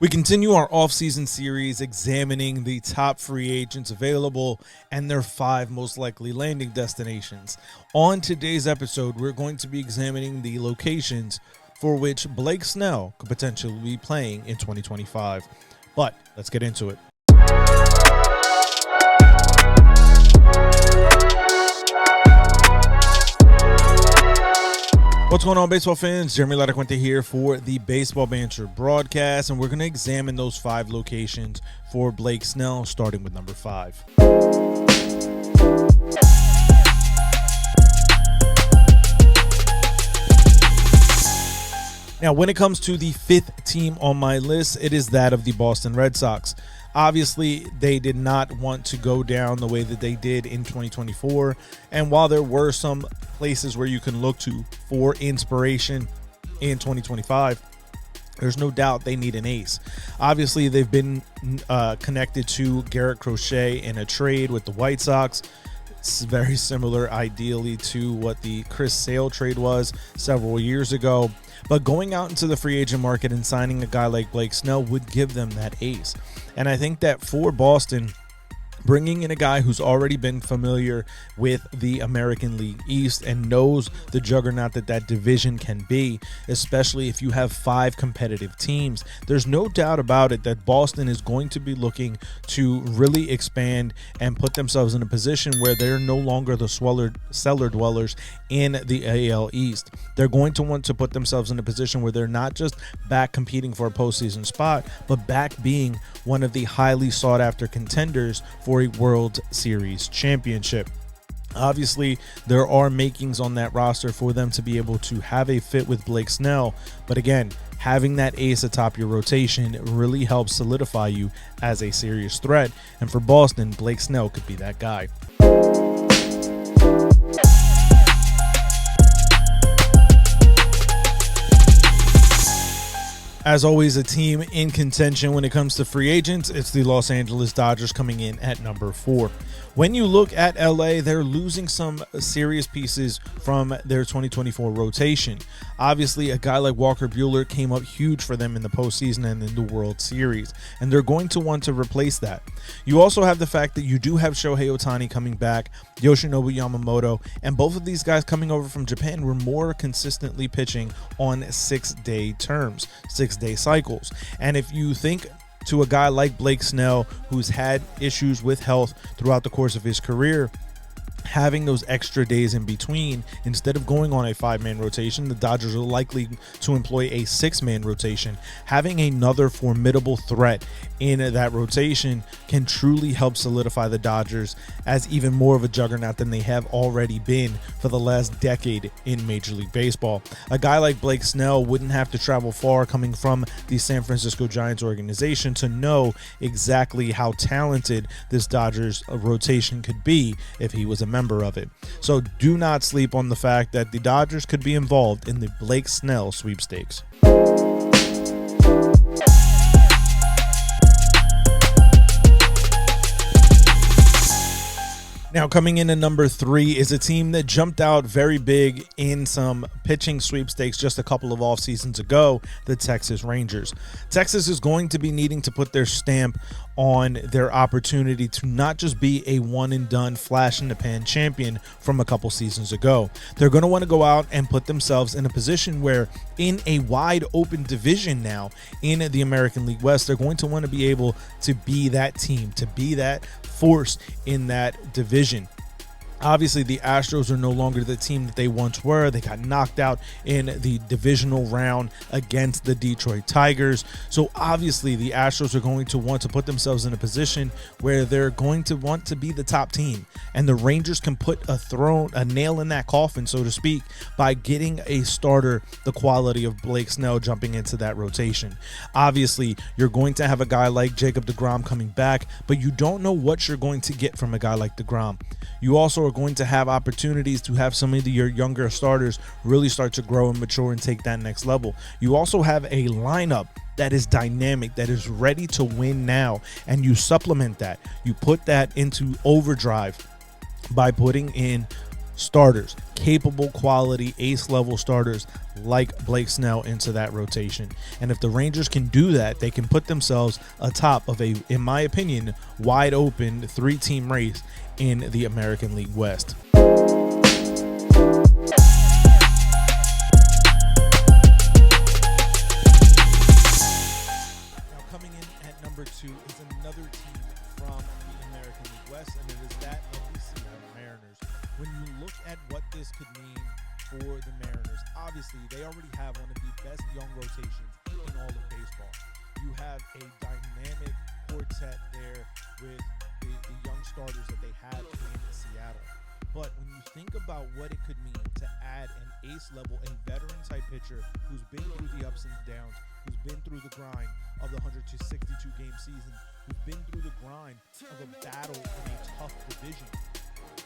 We continue our off-season series examining the top free agents available and their 5 most likely landing destinations. On today's episode, we're going to be examining the locations for which Blake Snell could potentially be playing in 2025. But let's get into it. What's going on, baseball fans? Jeremy Laracuente here for the Baseball Banter Broadcast, and we're going to examine those 5 locations for Blake Snell, starting with number 5. Now, when it comes to the 5th team on my list, it is that of the Boston Red Sox. Obviously, they did not want to go down the way that they did in 2024. And while there were some places where you can look to for inspiration in 2025, there's no doubt they need an ace. Obviously, they've been connected to Garrett Crochet in a trade with the White Sox. It's very similar, ideally, to what the Chris Sale trade was several years ago. But going out into the free agent market and signing a guy like Blake Snell would give them that ace. And I think that for Boston, bringing in a guy who's already been familiar with the American League East and knows the juggernaut that division can be, especially if you have 5 competitive teams, there's no doubt about it that Boston is going to be looking to really expand and put themselves in a position where they're no longer the cellar dwellers in the AL East. They're going to want to put themselves in a position where they're not just back competing for a postseason spot, but back being one of the highly sought after contenders for a World Series championship. Obviously, there are makings on that roster for them to be able to have a fit with Blake Snell, but again, having that ace atop your rotation really helps solidify you as a serious threat, and for Boston, Blake Snell could be that guy. As always, a team in contention when it comes to free agents, it's the Los Angeles Dodgers coming in at number 4. When you look at LA, they're losing some serious pieces from their 2024 rotation. Obviously, a guy like Walker Buehler came up huge for them in the postseason and in the World Series, and they're going to want to replace that. You also have the fact that you do have Shohei Ohtani coming back, Yoshinobu Yamamoto, and both of these guys coming over from Japan were more consistently pitching on 6-day terms, 6-day cycles. And if you think to a guy like Blake Snell, who's had issues with health throughout the course of his career, having those extra days in between, instead of going on a 5-man rotation, the Dodgers are likely to employ a 6-man rotation. Having another formidable threat in that rotation can truly help solidify the Dodgers as even more of a juggernaut than they have already been for the last decade in Major League Baseball. A guy like Blake Snell wouldn't have to travel far coming from the San Francisco Giants organization to know exactly how talented this Dodgers rotation could be if he was a member of it. So do not sleep on the fact that the Dodgers could be involved in the Blake Snell sweepstakes. Now, coming in at number 3 is a team that jumped out very big in some pitching sweepstakes just a couple of off seasons ago, the Texas Rangers. Texas is going to be needing to put their stamp on their opportunity to not just be a one-and-done flash-in-the-pan champion from a couple seasons ago. They're going to want to go out and put themselves in a position where in a wide-open division now in the American League West, they're going to want to be able to be that team, to be that force in that division. Obviously, the Astros are no longer the team that they once were. They got knocked out in the divisional round against the Detroit Tigers. So obviously, the Astros are going to want to put themselves in a position where they're going to want to be the top team. And the Rangers can put a nail in that coffin, so to speak, by getting a starter the quality of Blake Snell jumping into that rotation. Obviously, you're going to have a guy like Jacob deGrom coming back, but you don't know what you're going to get from a guy like deGrom. You also are going to have opportunities to have some of your younger starters really start to grow and mature and take that next level. You also have a lineup that is dynamic, that is ready to win now, and you supplement that. You put that into overdrive by putting in starters, capable quality ace level starters like Blake Snell into that rotation. And if the Rangers can do that, they can put themselves atop of a, in my opinion, wide open 3-team race in the American League West. Two is another team from the American League West, and it is that of the Seattle Mariners. When you look at what this could mean for the Mariners, obviously they already have one of the best young rotations in all of baseball. You have a dynamic quartet there with the young starters that they have in Seattle. But when you think about what it could mean to add an ace level, a veteran type pitcher who's been through the ups and downs, who's been through the grind of the 162 game season, who's been through the grind of a battle in a tough division,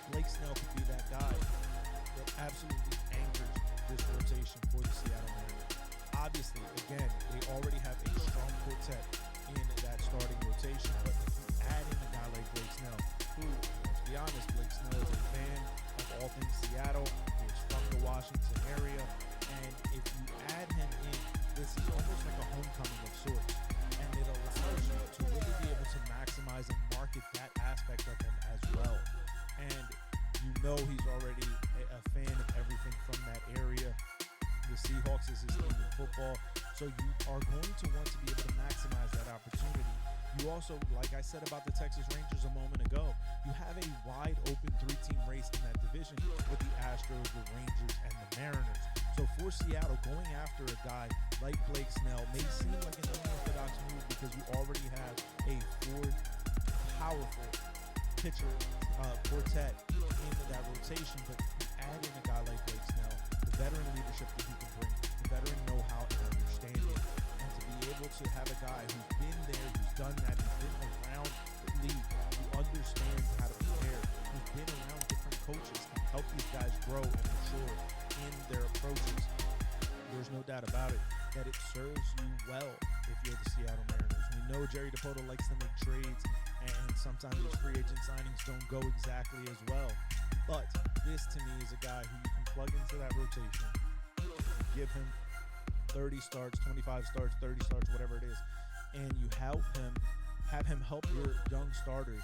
Blake Snell could be that guy that absolutely anchors this rotation for the Seattle Mariners. Obviously, again, they already have a strong quartet in that starting rotation, but if you add in a guy like Blake Snell, who, let's be honest, Blake Snell is a fan of all things Seattle. He's from the Washington area, and if you add him in, this is almost like a homecoming of sorts, and it allows you to really be able to maximize and market that aspect of him as well. And you know he's already a fan of everything from that area. The Seahawks is his team in football, so you are going to want to be able to maximize that opportunity. You also, like I said about the Texas Rangers a moment ago, you have a wide open 3-team race in that division with the Astros, the Rangers, and the Mariners. So for Seattle, going after a guy like Blake Snell may seem like an unorthodox move because you already have a powerful pitcher quartet in that rotation. But you add in a guy like Blake Snell, the veteran leadership that he can bring, the veteran know-how and understanding, and to be able to have a guy who's been there, who's done that, who's been around the league, who understands how to prepare, who's been around different coaches and help these guys grow and mature in their approaches. There's no doubt about it that it serves you well if you're the Seattle Mariners. We know Jerry Dipoto likes to make trades, and sometimes his free agent signings don't go exactly as well. But this, to me, is a guy who you can plug into that rotation, give him 30 starts, 25 starts, 30 starts, whatever it is, and you have him help your young starters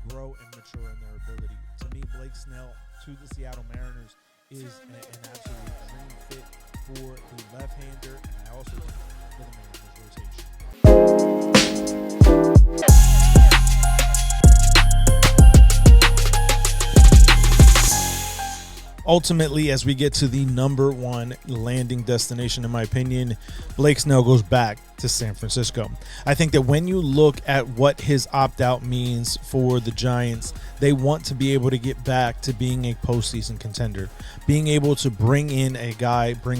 grow and mature in their ability. To me, Blake Snell to the Seattle Mariners is an absolute dream fit for the left-hander, and I also think for the Mariners rotation. Ultimately, as we get to the number one landing destination, in my opinion, Blake Snell goes back to San Francisco. I think that when you look at what his opt-out means for the Giants, they want to be able to get back to being a postseason contender. Being able to bring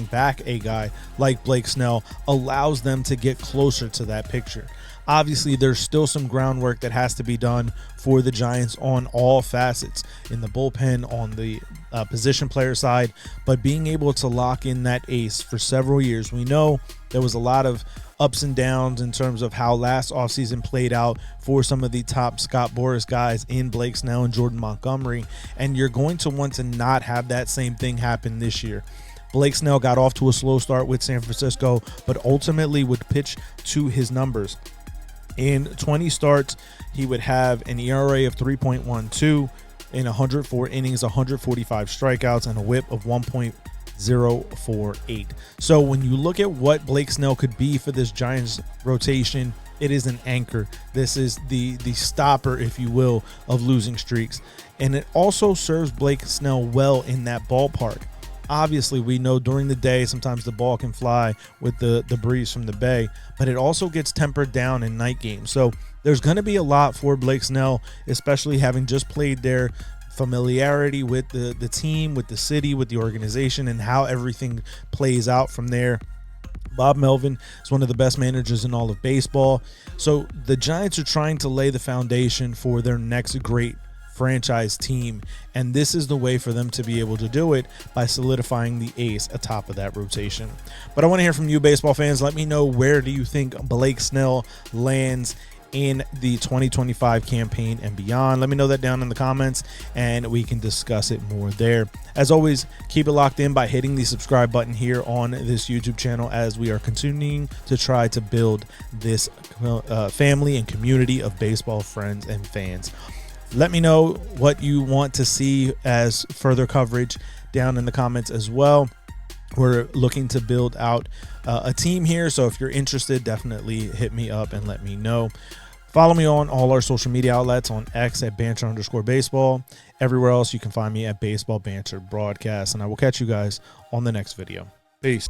back a guy like Blake Snell allows them to get closer to that picture. Obviously, there's still some groundwork that has to be done for the Giants on all facets, in the bullpen, on the position player side, but being able to lock in that ace for several years. We know there was a lot of ups and downs in terms of how last offseason played out for some of the top Scott Boras guys in Blake Snell and Jordan Montgomery, and you're going to want to not have that same thing happen this year. Blake Snell got off to a slow start with San Francisco, but ultimately would pitch to his numbers. In 20 starts, he would have an ERA of 3.12 in 104 innings, 145 strikeouts, and a whip of 1.048. So when you look at what Blake Snell could be for this Giants rotation, it is an anchor. This is the stopper, if you will, of losing streaks. And it also serves Blake Snell well in that ballpark. Obviously, we know during the day, sometimes the ball can fly with the breeze from the bay, but it also gets tempered down in night games. So there's going to be a lot for Blake Snell, especially having just played there, familiarity with the team, with the city, with the organization, and how everything plays out from there. Bob Melvin is one of the best managers in all of baseball. So the Giants are trying to lay the foundation for their next great franchise team, and this is the way for them to be able to do it, by solidifying the ace atop of that rotation. But I want to hear from you, baseball fans. Let me know, where do you think Blake Snell lands in the 2025 campaign and beyond. Let me know that down in the comments and we can discuss it more there. As always, keep it locked in by hitting the subscribe button here on this YouTube channel as we are continuing to try to build this family and community of baseball friends and fans. Let me know what you want to see as further coverage down in the comments as well. We're looking to build out a team here, so if you're interested, definitely hit me up and let me know. Follow me on all our social media outlets, on X at banter_baseball. Everywhere else, you can find me at Baseball Banter Broadcast, and I will catch you guys on the next video. Peace.